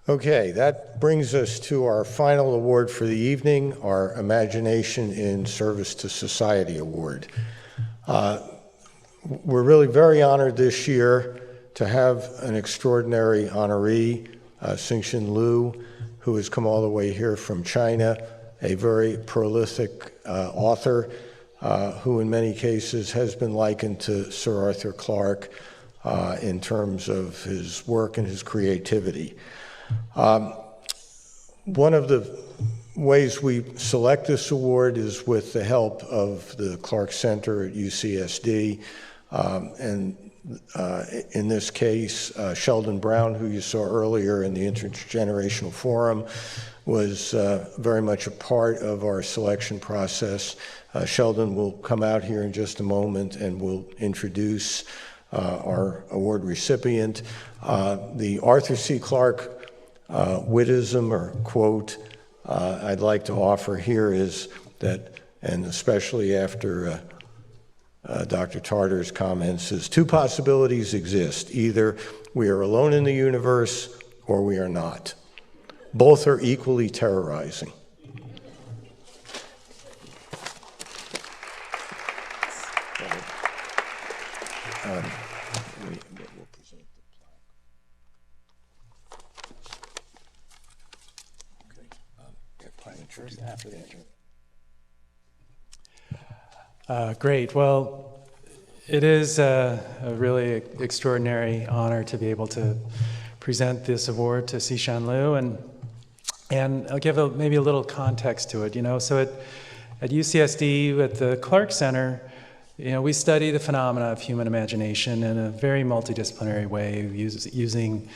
Okay, that brings us to our final award for the evening, our Imagination in Service to Society Award. We're really very honored this year to have an extraordinary honoree, Cixin Liu, who has come all the way here from China, a very prolific author who in many cases has been likened to Sir Arthur Clarke in terms of his work and his creativity. One of the ways we select this award is with the help of the Clarke Center at UCSD, and in this case, Sheldon Brown, who you saw earlier in the Intergenerational Forum, was very much a part of our selection process. Sheldon will come out here in just a moment and will introduce our award recipient. The Arthur C. Clarke wittism or quote I'd like to offer here is that, and especially after Dr. Tartar's comments, is two possibilities exist. Either we are alone in the universe or we are not. Both are equally terrorizing. Great. Well, it is a really extraordinary honor to be able to present this award to Cixin Liu, and I'll give maybe a little context to it. So at UCSD, at the Clarke Center, we study the phenomena of human imagination in a very multidisciplinary way, using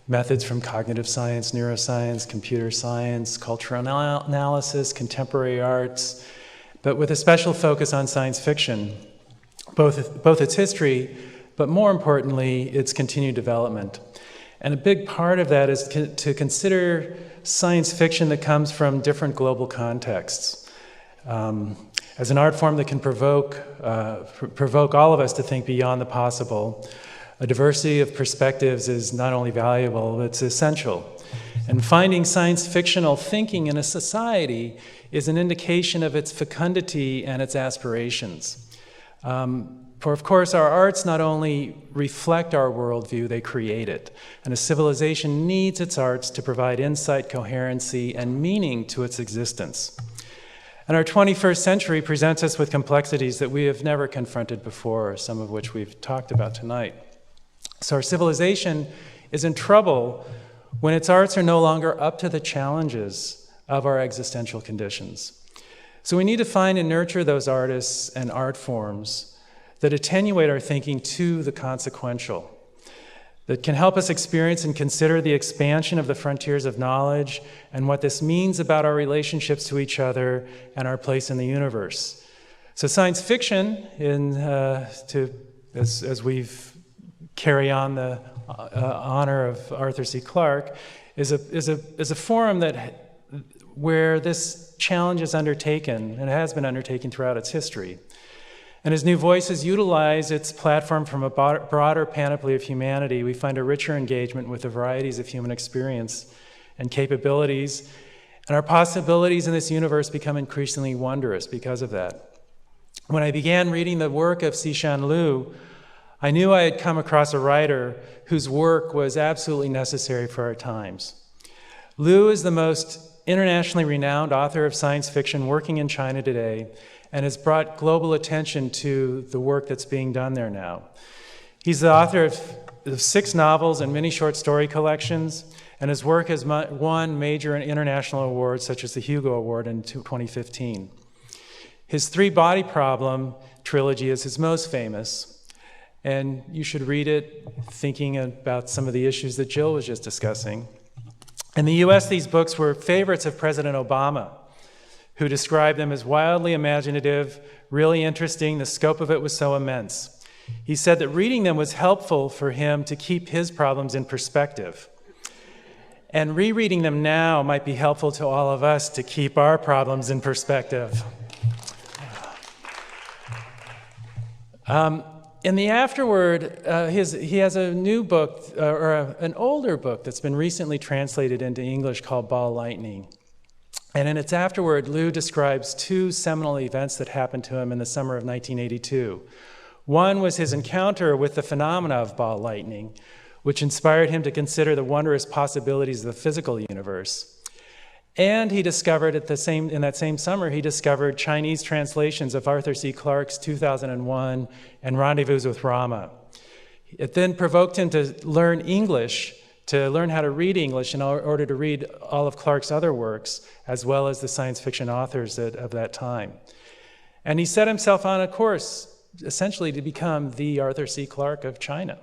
methods from cognitive science, neuroscience, computer science, cultural analysis, contemporary arts, but with a special focus on science fiction, both its history, but more importantly, its continued development. And a big part of that is to consider science fiction that comes from different global contexts. As an art form that can provoke all of us to think beyond the possible, a diversity of perspectives is not only valuable, it's essential. And finding science fictional thinking in a society is an indication of its fecundity and its aspirations. For of course, our arts not only reflect our worldview, they create it. And a civilization needs its arts to provide insight, coherency, and meaning to its existence. And our 21st century presents us with complexities that we have never confronted before, some of which we've talked about tonight. So our civilization is in trouble when its arts are no longer up to the challenges of our existential conditions. So we need to find and nurture those artists and art forms that attenuate our thinking to the consequential, that can help us experience and consider the expansion of the frontiers of knowledge and what this means about our relationships to each other and our place in the universe. So science fiction, as we've carry on the honor of Arthur C. Clarke, is a forum where this challenge is undertaken, and it has been undertaken throughout its history. And as new voices utilize its platform from a broader panoply of humanity, we find a richer engagement with the varieties of human experience and capabilities, and our possibilities in this universe become increasingly wondrous because of that. When I began reading the work of Cixin Liu, I knew I had come across a writer whose work was absolutely necessary for our times. Liu is the most internationally renowned author of science fiction working in China today, and has brought global attention to the work that's being done there now. He's the author of 6 novels and many short story collections, and his work has won major international awards such as the Hugo Award in 2015. His 3 Body Problem trilogy is his most famous, and you should read it thinking about some of the issues that Jill was just discussing. In the US, these books were favorites of President Obama, who described them as wildly imaginative, really interesting. The scope of it was so immense. He said that reading them was helpful for him to keep his problems in perspective. And rereading them now might be helpful to all of us to keep our problems in perspective. In the afterword, he has a new book, an older book that's been recently translated into English called Ball Lightning. And in its afterword, Liu describes two seminal events that happened to him in the summer of 1982. One was his encounter with the phenomena of ball lightning, which inspired him to consider the wondrous possibilities of the physical universe. And he discovered in that same summer, he discovered Chinese translations of Arthur C. Clarke's 2001 and Rendezvous with Rama. It then provoked him to learn English, to learn how to read English in order to read all of Clarke's other works, as well as the science fiction authors of that time. And he set himself on a course, essentially, to become the Arthur C. Clarke of China.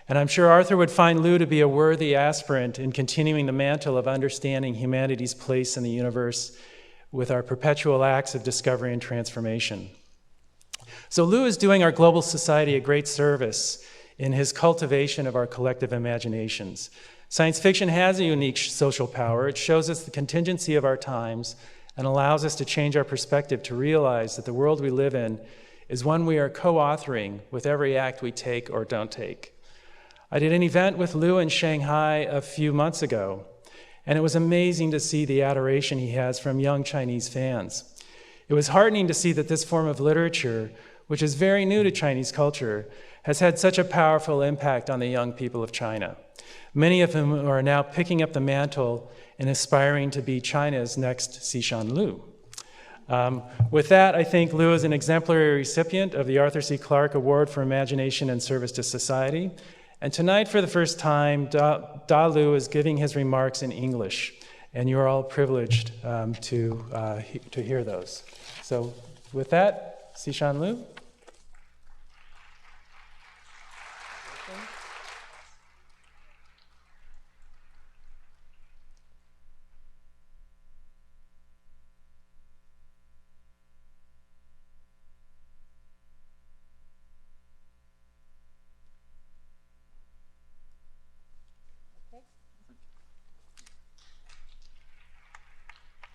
And I'm sure Arthur would find Liu to be a worthy aspirant in continuing the mantle of understanding humanity's place in the universe with our perpetual acts of discovery and transformation. So Liu is doing our global society a great service in his cultivation of our collective imaginations. Science fiction has a unique social power. It shows us the contingency of our times and allows us to change our perspective to realize that the world we live in is one we are co-authoring with every act we take or don't take. I did an event with Liu in Shanghai a few months ago, and it was amazing to see the adoration he has from young Chinese fans. It was heartening to see that this form of literature, which is very new to Chinese culture, has had such a powerful impact on the young people of China, many of whom are now picking up the mantle and aspiring to be China's next Cixin Liu. With that, I think Liu is an exemplary recipient of the Arthur C. Clarke Award for Imagination and Service to Society. And tonight, for the first time, Da Liu is giving his remarks in English, and you're all privileged to hear those. So with that, Cixin Liu.